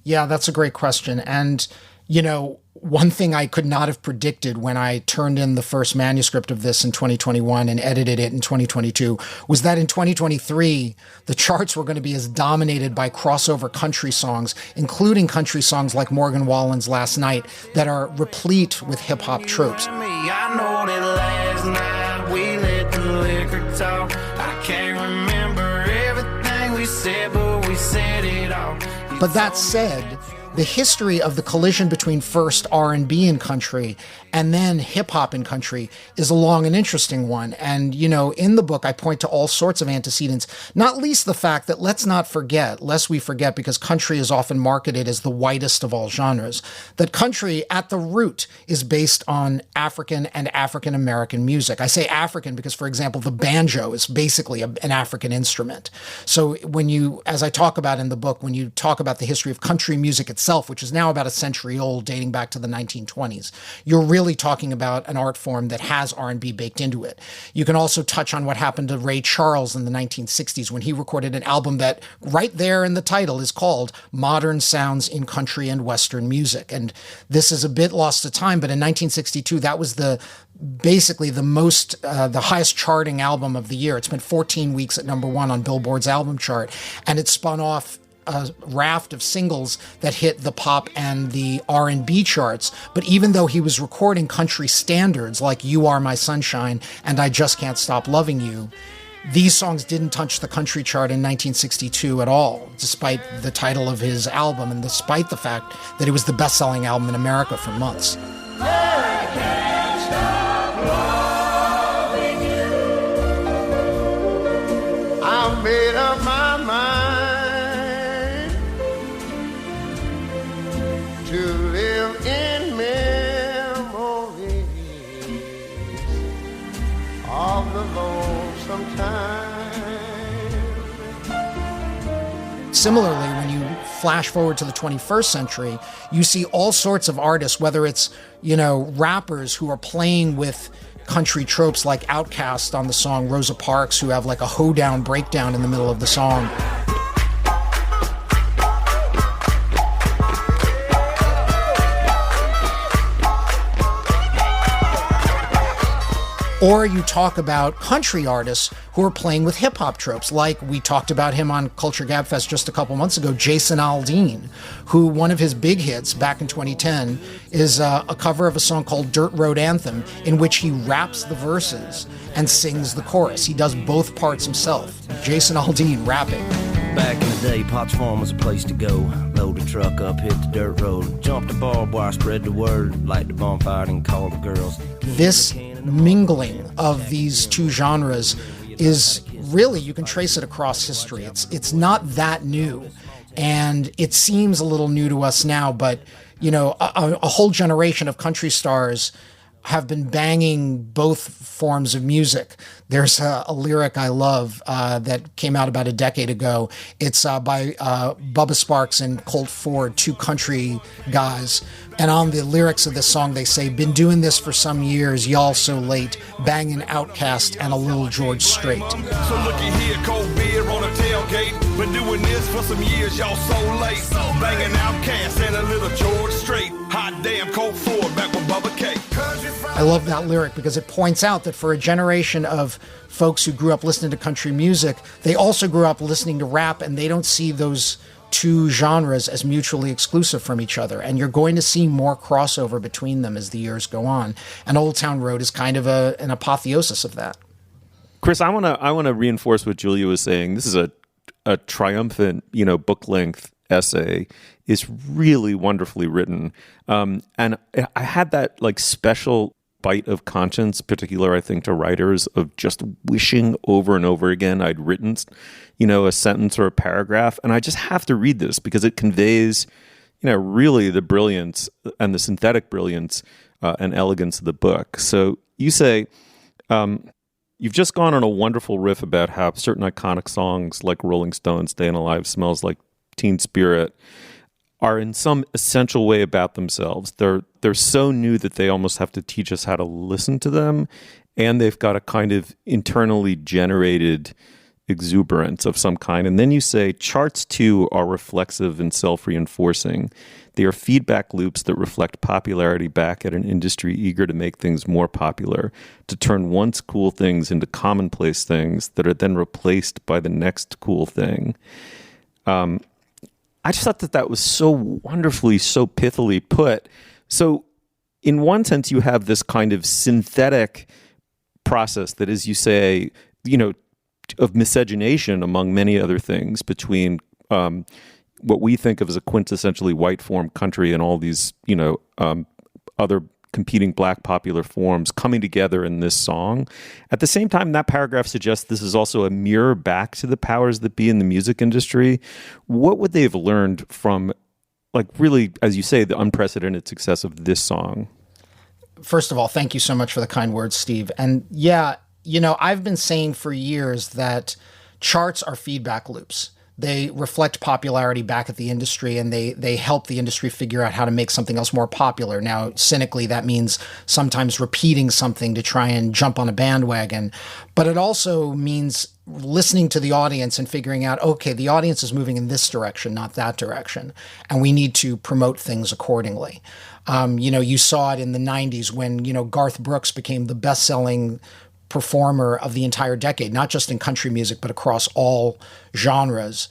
Yeah, that's a great question. And, you know, one thing I could not have predicted when I turned in the first manuscript of this in 2021 and edited it in 2022 was that in 2023, the charts were going to be as dominated by crossover country songs, including country songs like Morgan Wallen's Last Night, that are replete with hip hop tropes.
I know that last night we let the liquor talk. I can't remember everything we said, but we said it all.
But that said, the history of the collision between first R&B and country and then hip hop and country is a long and interesting one. And, you know, in the book, I point to all sorts of antecedents, not least the fact that lest we forget, because country is often marketed as the whitest of all genres, that country at the root is based on African and African-American music. I say African because, for example, the banjo is basically an African instrument. So when you, as I talk about in the book, when you talk about the history of country music itself, which is now about a century old, dating back to the 1920s, you're really talking about an art form that has R&B baked into it. You can also touch on what happened to Ray Charles in the 1960s when he recorded an album that right there in the title is called Modern Sounds in Country and Western Music. And this is a bit lost to time, but in 1962, that was basically the highest charting album of the year. It spent 14 weeks at number one on Billboard's album chart, and it spun off a raft of singles that hit the pop and the R&B charts. But even though he was recording country standards like You Are My Sunshine and I Just Can't Stop Loving You, these songs didn't touch the country chart in 1962 at all, despite the title of his album and despite the fact that it was the best-selling album in America for months.
I made up my mind to live in memories of the lonesome time.
Similarly, when you flash forward to the 21st century, you see all sorts of artists, whether it's, you know, rappers who are playing with country tropes like Outkast on the song Rosa Parks, who have like a hoedown breakdown in the middle of the song. Or you talk about country artists who are playing with hip-hop tropes, like we talked about him on Culture Gabfest just a couple months ago, Jason Aldean, who one of his big hits back in 2010 is a cover of a song called Dirt Road Anthem, in which he raps the verses and sings the chorus. He does both parts himself. Jason Aldean rapping.
Back in the day, Potts Farm was a place to go. Load a truck up, hit the dirt road, jump the barbed wire, spread the word, light the bonfire and call the girls.
This mingling of these two genres is really, you can trace it across history. It's not that new, and it seems a little new to us now, but you know, a whole generation of country stars have been banging both forms of music. There's a lyric I love that came out about a decade ago. It's by Bubba Sparks and Colt Ford, two country guys. And on the lyrics of this song, they say, "Been doing this for some years, y'all so late, banging Outkast and a little George Strait."
So looky here, cold beer on a tailgate. Been doing this for some years, y'all so late, banging Outkast and a little George Strait. Hot damn, Colt Ford back with Bubba K.
I love that lyric because it points out that for a generation of folks who grew up listening to country music, they also grew up listening to rap, and they don't see those two genres as mutually exclusive from each other. And you're going to see more crossover between them as the years go on. And Old Town Road is kind of an apotheosis of that.
Chris, I want to reinforce what Julia was saying. This is a triumphant, book length essay. It's really wonderfully written. And I had that special bite of conscience, particular, I think, to writers, of just wishing over and over again I'd written, a sentence or a paragraph. And I just have to read this because it conveys, really the brilliance and the synthetic brilliance and elegance of the book. So you say, you've just gone on a wonderful riff about how certain iconic songs like Rolling Stones' Staying Alive, Smells Like Teen Spirit are in some essential way about themselves. They're so new that they almost have to teach us how to listen to them, and they've got a kind of internally generated exuberance of some kind. And then you say charts too are reflexive and self-reinforcing. They are feedback loops that reflect popularity back at an industry eager to make things more popular, to turn once cool things into commonplace things that are then replaced by the next cool thing. I just thought that was so wonderfully, so pithily put. So in one sense, you have this kind of synthetic process that, as you say, of miscegenation, among many other things, between what we think of as a quintessentially white form country and all these, other competing black popular forms coming together in this song. At the same time, that paragraph suggests this is also a mirror back to the powers that be in the music industry. What would they have learned from, really, as you say, the unprecedented success of this song?
First of all, thank you so much for the kind words, Steve. And yeah, I've been saying for years that charts are feedback loops. They reflect popularity back at the industry, and they help the industry figure out how to make something else more popular. Now, cynically, that means sometimes repeating something to try and jump on a bandwagon. But it also means listening to the audience and figuring out, okay, the audience is moving in this direction, not that direction. And we need to promote things accordingly. You saw it in the 90s when, Garth Brooks became the best-selling performer of the entire decade, not just in country music, but across all genres.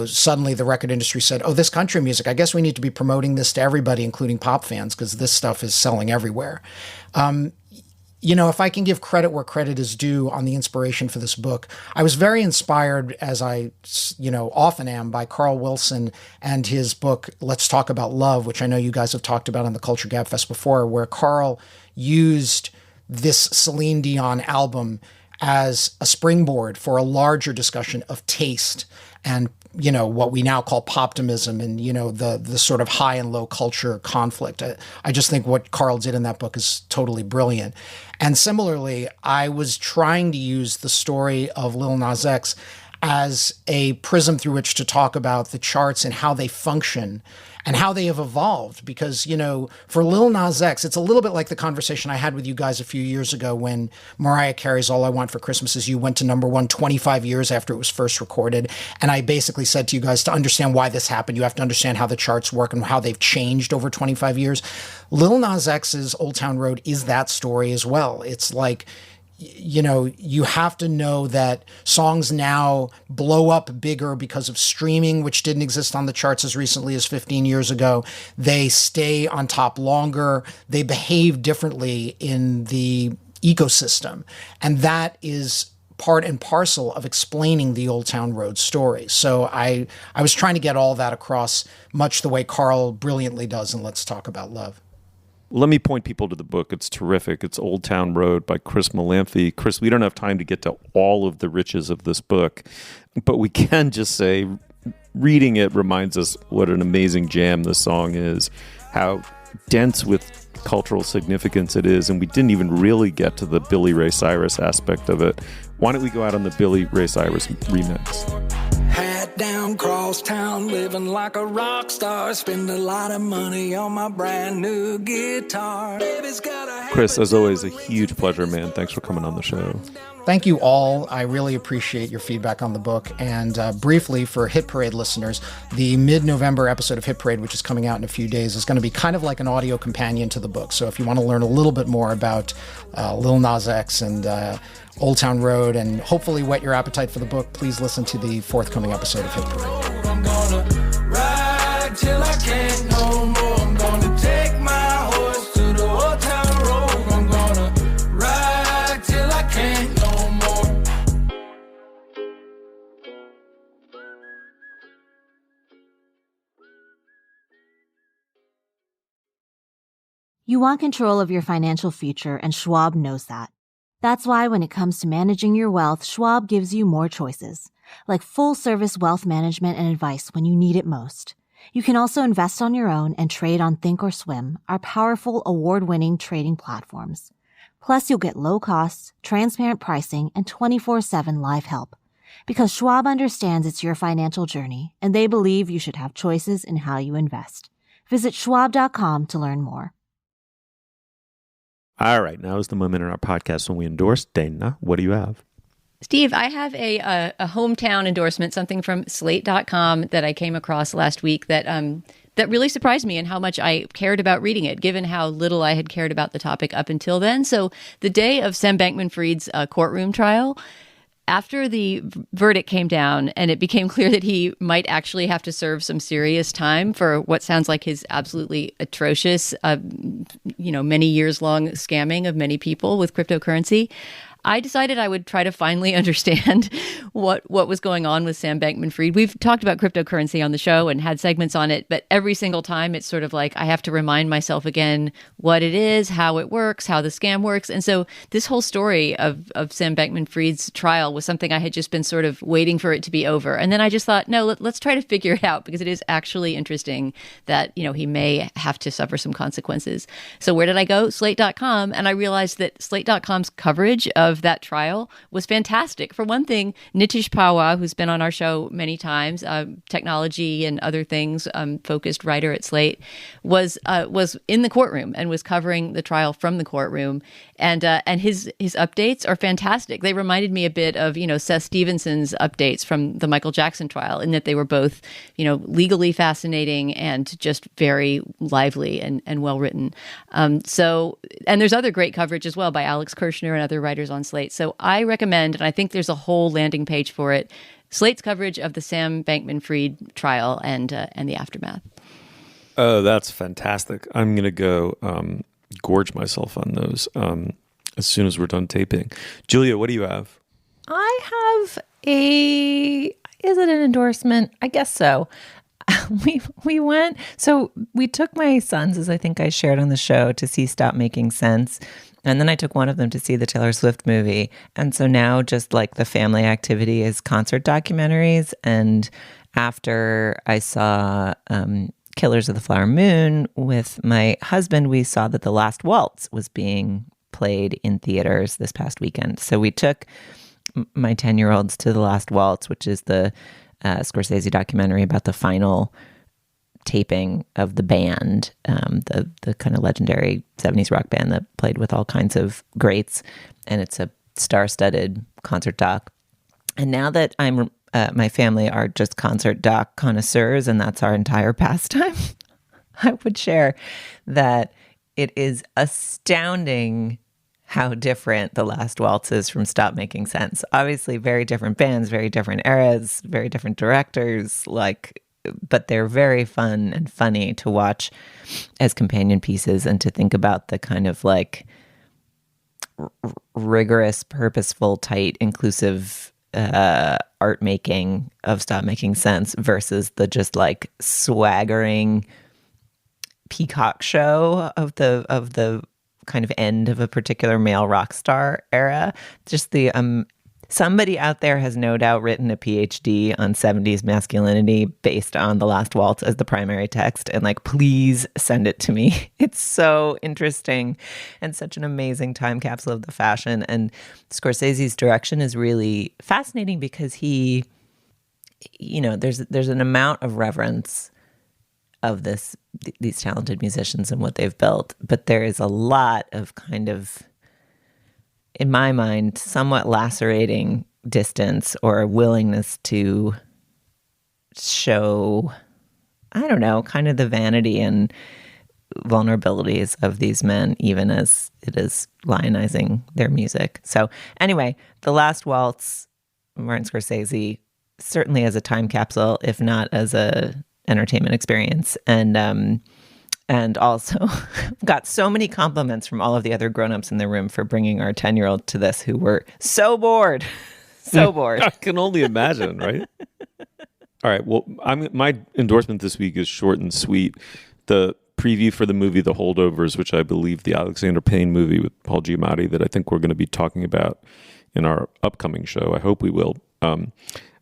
Suddenly the record industry said, oh, this country music, I guess we need to be promoting this to everybody, including pop fans, because this stuff is selling everywhere. If I can give credit where credit is due on the inspiration for this book, I was very inspired, as I, often am, by Carl Wilson and his book, Let's Talk About Love, which I know you guys have talked about on the Culture Gabfest before, where Carl used this Celine Dion album as a springboard for a larger discussion of taste and, what we now call poptimism and, the sort of high and low culture conflict. I just think what Carl did in that book is totally brilliant. And similarly, I was trying to use the story of Lil Nas X as a prism through which to talk about the charts and how they function and how they have evolved. Because, for Lil Nas X, it's a little bit like the conversation I had with you guys a few years ago when Mariah Carey's All I Want for Christmas Is You went to number one 25 years after it was first recorded. And I basically said to you guys, to understand why this happened, you have to understand how the charts work and how they've changed over 25 years. Lil Nas X's Old Town Road is that story as well. It's like, you have to know that songs now blow up bigger because of streaming, which didn't exist on the charts as recently as 15 years ago. They stay on top longer. They behave differently in the ecosystem. And that is part and parcel of explaining the Old Town Road story. So I was trying to get all that across, much the way Carl brilliantly does in Let's Talk About Love.
Let me point people to the book. It's terrific. It's Old Town Road by Chris Malamphy. Chris, we don't have time to get to all of the riches of this book, but we can just say reading it reminds us what an amazing jam this song is, how dense with cultural significance it is, and we didn't even really get to the Billy Ray Cyrus aspect of it. Why don't we go out on the Billy Ray Cyrus remix?
Hat down, cross town, living like a rock star. Spend a lot of money on my brand new guitar.
Chris, as always, a huge pleasure, man. Thanks for coming on the show.
Thank you all. I really appreciate your feedback on the book. And briefly, for Hit Parade listeners, the mid-November episode of Hit Parade, which is coming out in a few days, is going to be kind of like an audio companion to the book. So if you want to learn a little bit more about Lil Nas X and Old Town Road and hopefully whet your appetite for the book, please listen to the forthcoming episode of Hit Parade.
I'm gonna ride till I can't no more. I'm gonna take my horse to the Old Town Road. I'm gonna ride till I can't no more.
You want control of your financial future, and Schwab knows that. That's why when it comes to managing your wealth, Schwab gives you more choices, like full-service wealth management and advice when you need it most. You can also invest on your own and trade on Thinkorswim, our powerful award-winning trading platforms. Plus, you'll get low costs, transparent pricing, and 24/7 live help. Because Schwab understands it's your financial journey, and they believe you should have choices in how you invest. Visit schwab.com to learn more.
All right, now is the moment in our podcast when we endorse. Dana, what do you have?
Steve, I have a hometown endorsement, something from Slate.com that I came across last week that really surprised me and how much I cared about reading it, given how little I had cared about the topic up until then. So the day of Sam Bankman-Fried's courtroom trial, after the verdict came down and it became clear that he might actually have to serve some serious time for what sounds like his absolutely atrocious, many years long scamming of many people with cryptocurrency, I decided I would try to finally understand what was going on with Sam Bankman-Fried. We've talked about cryptocurrency on the show and had segments on it, but every single time it's sort of like I have to remind myself again what it is, how it works, how the scam works. And so this whole story of Sam Bankman-Fried's trial was something I had just been sort of waiting for it to be over. And then I just thought, no, let's try to figure it out, because it is actually interesting that, he may have to suffer some consequences. So where did I go? Slate.com. And I realized that Slate.com's coverage of that trial was fantastic. For one thing, Nitish Pahwa, who's been on our show many times, technology and other things focused writer at Slate, was in the courtroom and was covering the trial from the courtroom. And his updates are fantastic. They reminded me a bit of Seth Stevenson's updates from the Michael Jackson trial, in that they were both legally fascinating and just very lively and well written. And there's other great coverage as well by Alex Kirshner and other writers on Slate. So I recommend, and I think there's a whole landing page for it, Slate's coverage of the Sam Bankman-Fried trial and the aftermath.
Oh, that's fantastic. I'm going to go gorge myself on those as soon as we're done taping. Julia, what do you have?
I have is it an endorsement? I guess so. We went, so we took my sons, as I think I shared on the show, to see Stop Making Sense. And then I took one of them to see the Taylor Swift movie. And so now just like the family activity is concert documentaries. And after I saw Killers of the Flower Moon with my husband, we saw that The Last Waltz was being played in theaters this past weekend. So we took my 10-year-olds to The Last Waltz, which is the Scorsese documentary about the final taping of the band, the kind of legendary 70s rock band that played with all kinds of greats. And it's a star-studded concert doc. And now that my family are just concert doc connoisseurs, and that's our entire pastime, I would share that it is astounding how different The Last Waltz is from Stop Making Sense. Obviously, very different bands, very different eras, very different directors, but they're very fun and funny to watch as companion pieces, and to think about the kind of rigorous, purposeful, tight, inclusive art making of Stop Making Sense versus the just swaggering peacock show of the kind of end of a particular male rock star era. Just the somebody out there has no doubt written a PhD on 70s masculinity based on The Last Waltz as the primary text, and please send it to me. It's so interesting and such an amazing time capsule of the fashion. And Scorsese's direction is really fascinating because he, there's an amount of reverence of these talented musicians and what they've built, but there is a lot of kind of, in my mind, somewhat lacerating distance or a willingness to show, I don't know, kind of the vanity and vulnerabilities of these men, even as it is lionizing their music. So anyway, The Last Waltz, Martin Scorsese, certainly as a time capsule, if not as a entertainment experience. And also got so many compliments from all of the other grownups in the room for bringing our 10-year-old to this, who were so bored. So bored.
I can only imagine, right? All right. Well, my endorsement this week is short and sweet. The preview for the movie The Holdovers, which I believe the Alexander Payne movie with Paul Giamatti that I think we're going to be talking about in our upcoming show. I hope we will.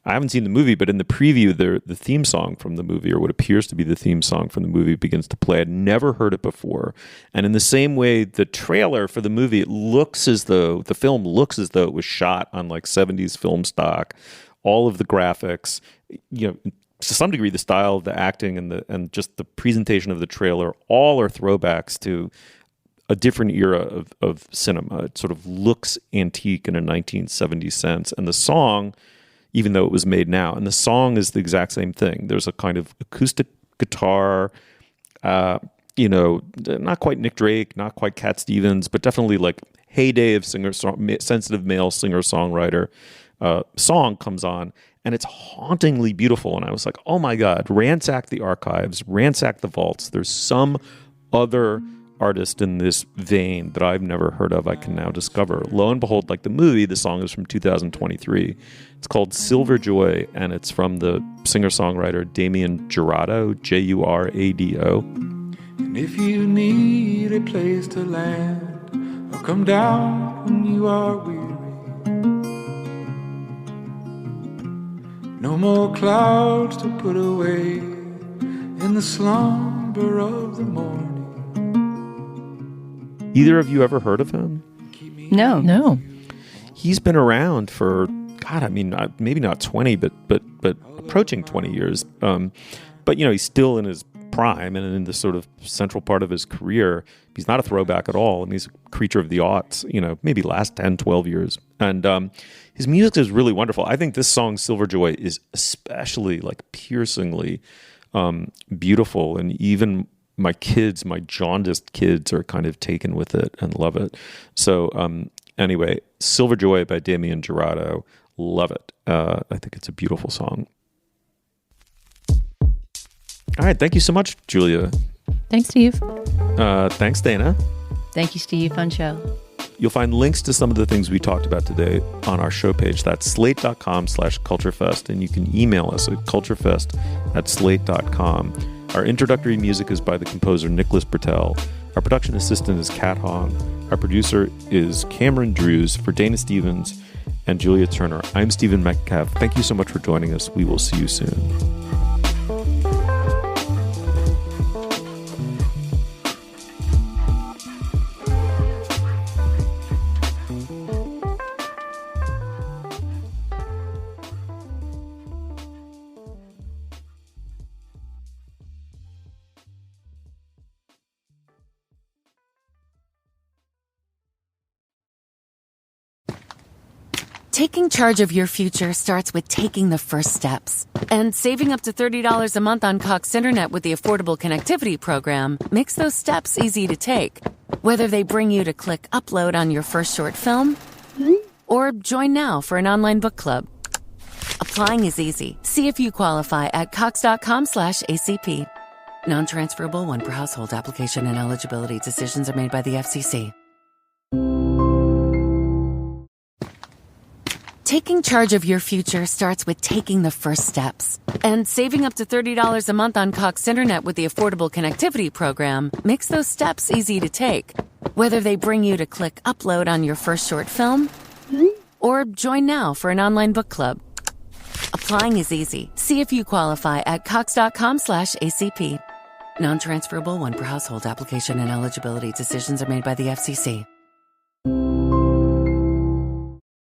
I haven't seen the movie, but in the preview, the theme song from the movie, or what appears to be the theme song from the movie, begins to play. I'd never heard it before. And in the same way, the trailer for the movie, the film looks as though it was shot on like 70s film stock. All of the graphics, to some degree, the style of the acting and just the presentation of the trailer, all are throwbacks to a different era of cinema. It sort of looks antique in a 1970s sense. And the song, even though it was made now, and the song is the exact same thing. There's a kind of acoustic guitar, not quite Nick Drake, not quite Cat Stevens, but definitely like heyday of sensitive male singer-songwriter song comes on, and it's hauntingly beautiful. And I was like, oh my God, ransack the archives, ransack the vaults. There's some other artist in this vein that I've never heard of I can now discover. Lo and behold, like the movie, the song is from 2023. It's called Silver Joy, and it's from the singer-songwriter Damien Jurado, Jurado.
And if you need a place to land, or come down when you are weary, no more clouds to put away in the slumber of the morning.
Either of you ever heard of him?
No.
He's been around for, God, I mean, maybe not 20, but approaching 20 years. But, he's still in his prime and in the sort of central part of his career. He's not a throwback at all. I mean, he's a creature of the aughts, maybe last 10, 12 years. And his music is really wonderful. I think this song, Silver Joy, is especially like piercingly beautiful, and even my jaundiced kids are kind of taken with it and love it. So anyway, Silver Joy by Damien Jurado. Love it. I think it's a beautiful song. All right. Thank you so much, Julia.
Thanks, Steve.
Thanks, Dana.
Thank you, Steve. Fun show.
You'll find links to some of the things we talked about today on our show page. That's slate.com/culturefest. And you can email us at culturefest@slate.com. Our introductory music is by the composer Nicholas Bertel. Our production assistant is Kat Hong. Our producer is Cameron Drews. For Dana Stevens and Julia Turner, I'm Stephen Metcalf. Thank you so much for joining us. We will see you soon.
Taking charge of your future starts with taking the first steps. And saving up to $30 a month on Cox Internet with the Affordable Connectivity Program makes those steps easy to take. Whether they bring you to click upload on your first short film, or join now for an online book club. Applying is easy. See if you qualify at cox.com/ACP. Non-transferable, one per household. Application and eligibility decisions are made by the FCC. Taking charge of your future starts with taking the first steps. And saving up to $30 a month on Cox Internet with the Affordable Connectivity Program makes those steps easy to take. Whether they bring you to click upload on your first short film, or join now for an online book club. Applying is easy. See if you qualify at cox.com/ACP. Non-transferable, one per household. Application and eligibility decisions are made by the FCC.